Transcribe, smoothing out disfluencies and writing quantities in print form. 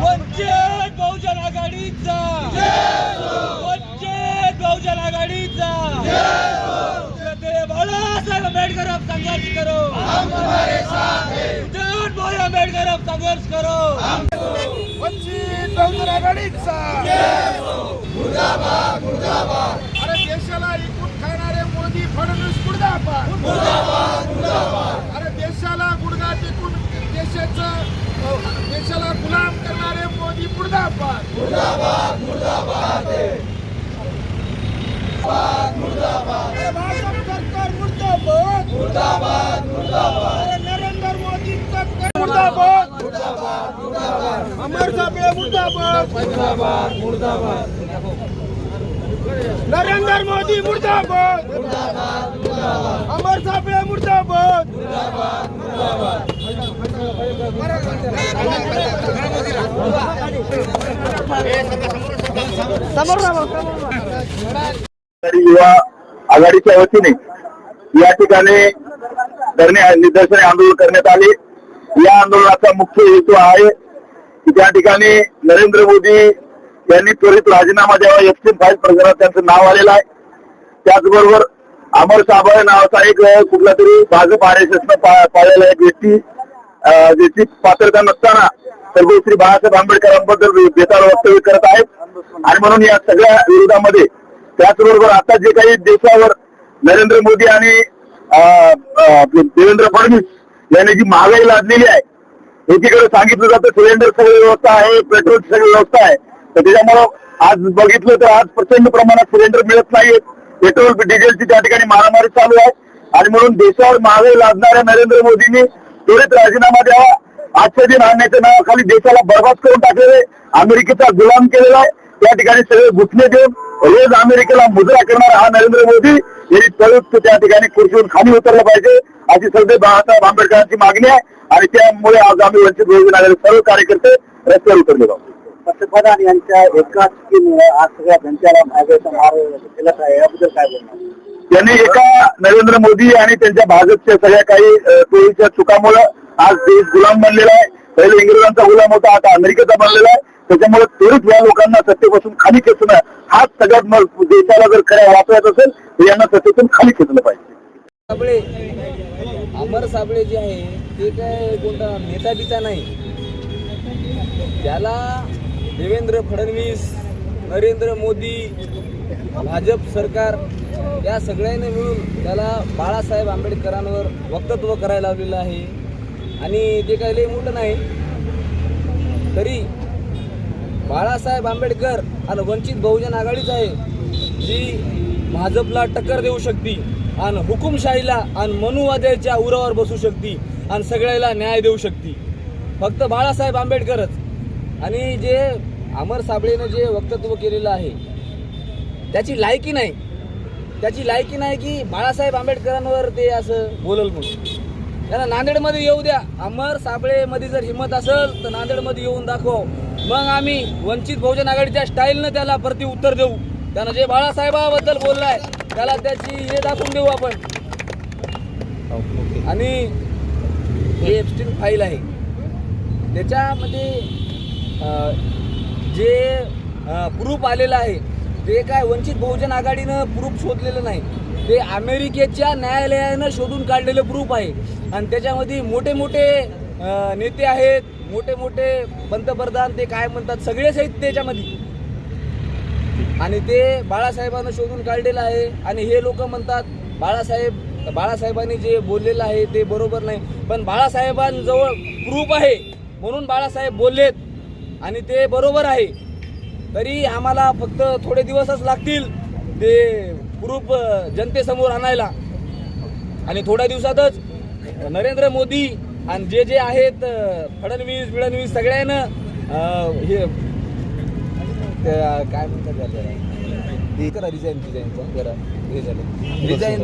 वंचित बहुजन आघाडीचा वंचित बहुजन आघाडीचा बाळासाहेब आंबेडकर अब संघर्ष करो, हम तुम्हारे साथ हैं। डॉक्टर भाई आंबेडकर अब संघर्ष करो, वंचित बहुजन आघाडीचा मुर्दाबाद मुर्दाबाद। अरे देशाला एकूण खाणारे मोदी फडणवीस मुर्दाबाद मुर्दाबाद मुर्दाबाद। अरे देशाला गुडघा टेकून देशाला गुलाम करणारे मोदी मुर्दाबाद मुर्दाबाद मुर्दाबाद मुर्दाबाद। अरे भाजप सरकार मुर्दाबाद मुर्दाबाद मुर्दाबाद। अरे नरेंद्र मोदी मुर्दाबाद मुर्दाबाद मुर्दाबाद। अमर साबळे मुर्दाबाद मुर्दाबाद मुर्दाबाद। नरेंद्र मोदी मुर्दाबाद मुर्दाबाद मुर्दाबाद। अमर साबळे मुर्दाबाद मुर्दाबाद मुर्दाबाद। युवा आघाडीच्या वतीने या ठिकाणी निदर्शने आंदोलन करण्यात आले। या आंदोलनाचा मुख्य हेतू आहे की त्या ठिकाणी नरेंद्र मोदी यांनी त्वरित राजीनामा द्यावा। F-5 प्रकरणात त्यांचं नाव आलेलं आहे। त्याचबरोबर अमर साबळे नावाचा एक कुठला तरी भाजप RSS पाळलेला एक व्यक्ती ज्याची पात्रता नसताना सर्वश्री बाळासाहेब आंबेडकरांबद्दल बेताल वक्तव्य करत आहेत आणि म्हणून या सगळ्या विरोधामध्ये त्याचबरोबर आता जे काही देशावर नरेंद्र मोदी आणि देवेंद्र फडणवीस यांनी जी महागाई लादलेली आहे, एकीकडे सांगितलं जातं सिलेंडर सगळी व्यवस्था आहे, पेट्रोलची सगळी व्यवस्था आहे, तर त्याच्यामुळं आज बघितलं तर आज प्रचंड प्रमाणात सिलेंडर मिळत नाहीये, पेट्रोल डिझेलची त्या ठिकाणी मारामारी चालू आहे आणि म्हणून देशावर महागाई लादणाऱ्या नरेंद्र मोदींनी त्वरित राजीनामा द्यावा। आजच्या दिन आणण्याच्या नावाखाली देशाला बरबाद करून टाकलेले, अमेरिकेचा गुलाम केलेला आहे, त्या ठिकाणी सगळे घुसणे देऊन रोज अमेरिकेला मुजरा करणारा हा नरेंद्र मोदी यांनी त्वरित त्या ठिकाणी खुर्चीवरून खाली उतरलं पाहिजे अशी सध्या बाळासाहेब आंबेडकरांची मागणी आहे आणि त्यामुळे आज आम्ही वंचित बहुजन आघाडीचे सर्व कार्यकर्ते रस्त्यावर उतरले आहोत। पंतप्रधान यांच्या एकाच स्कीममुळे आज सगळ्या जनतेला महागाईचा मार केला आहे, याबद्दल काय बोलणार? त्यांनी एका नरेंद्र मोदी आणि त्यांच्या भाजपच्या सगळ्या काही टोळीच्या चुकामुळे आज देश गुलाम बनलेला आहे। पहिले इंग्रजांचा गुलाम होता, आता अमेरिकेचा बनलेला आहे। त्याच्यामुळे त्वरित या लोकांना सत्तेपासून खाली खेचणं हाच सगळ्यात देशाला जर खऱ्या वाचवायचं असेल तर यांना सत्तेतून खाली खेचलं पाहिजे। साबळे अमर साबळे जे आहे ते काय कोणता नेता बिता नाही, त्याला देवेंद्र फडणवीस, नरेंद्र मोदी, भाजप सरकार या सगळ्यांनी मिळून त्याला बाळासाहेब आंबेडकरांवर वक्तव्य करायला लावलेलं आहे आणि ते काही लय मोठं नाही। तरी बाळासाहेब आंबेडकर आणि वंचित बहुजन आघाडीच आहे जी भाजपला टक्कर देऊ शकते आणि हुकुमशाहीला आणि मनुवाद्याच्या उरावर बसू शकते आणि सगळ्याला न्याय देऊ शकते, फक्त बाळासाहेब आंबेडकरच। आणि जे अमर साबळेनं जे वक्तव्य केलेलं आहे त्याची लायकी नाही की बाळासाहेब आंबेडकरांवर ते असं बोलल म्हणून। त्यांना नांदेडमध्ये येऊ द्या, अमर साबळेमध्ये जर हिंमत असेल तर नांदेडमध्ये येऊन दाखव, मग आम्ही वंचित बहुजन आघाडीच्या स्टाईलनं त्याला प्रति उत्तर देऊ। त्यानं जे बाळासाहेबाबद्दल बोललाय त्याला त्याची हे दाखवून देऊ आपण। आणि हे एप्स्टीन फाईल आहे, त्याच्यामध्ये जे प्रूफ आलेलं आहे ते काय वंचित बहुजन आघाडीनं प्रूफ शोधलेलं नाही, ते अमेरिकेच्या न्यायालयानं शोधून काढलेलं प्रूफ आहे आणि त्याच्यामध्ये मोठे मोठे नेते आहेत, मोठे मोठे पंतप्रधान, ते काय म्हणतात सगळेच आहेत त्याच्यामध्ये आणि ते बाळासाहेबांना शोधून काढलेलं आहे। आणि हे लोक म्हणतात बाळासाहेबांनी जे बोललेलं आहे ते बरोबर नाही, पण बाळासाहेबांजवळ प्रूफ आहे म्हणून बाळासाहेब बोललेत आणि ते बरोबर आहे। तरी आम्हाला फक्त थोडे दिवसच लागतील ते प्रूफ जनतेसमोर आणायला आणि थोड्या दिवसातच नरेंद्र मोदी आणि जे आहेत फडणवीस सगळ्यांना हे काय म्हणतात रिझाईन जरा हे झालं रिझाईन